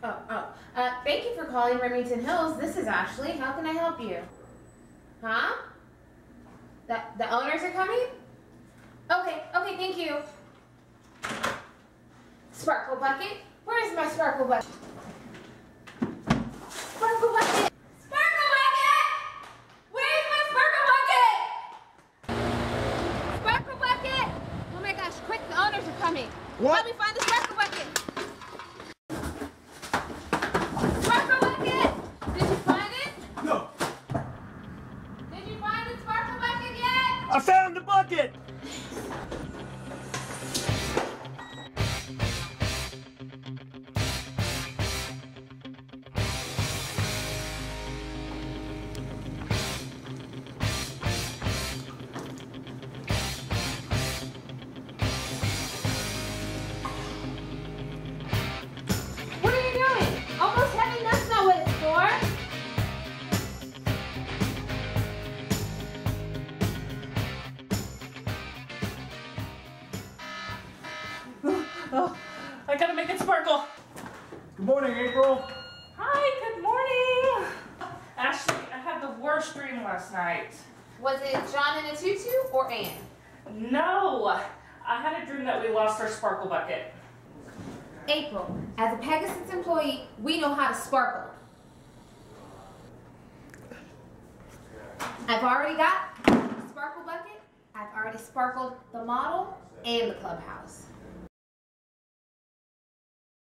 Thank you for calling Remington Hills. This is Ashley. How can I help you? Huh? The owners are coming? Okay, thank you. Sparkle bucket? Where is my sparkle bucket? Sparkle bucket! Sparkle bucket! Where is my sparkle bucket? Sparkle bucket! Oh my gosh, quick, the owners are coming. What? Help me find the sparkle bucket. Sparkle bucket! Did you find it? No. Did you find the sparkle bucket yet? I found the bucket! What are you doing? Almost heaven, that's not what it's for. Oh, I gotta make it sparkle. Good morning, April. Hi, good morning. Ashley, I had the worst dream last night. Was it John in a tutu or Anne? No, I had a dream that we lost our sparkle bucket. April, as a Pegasus employee, we know how to sparkle. I've already got the sparkle bucket. I've already sparkled the model and the clubhouse.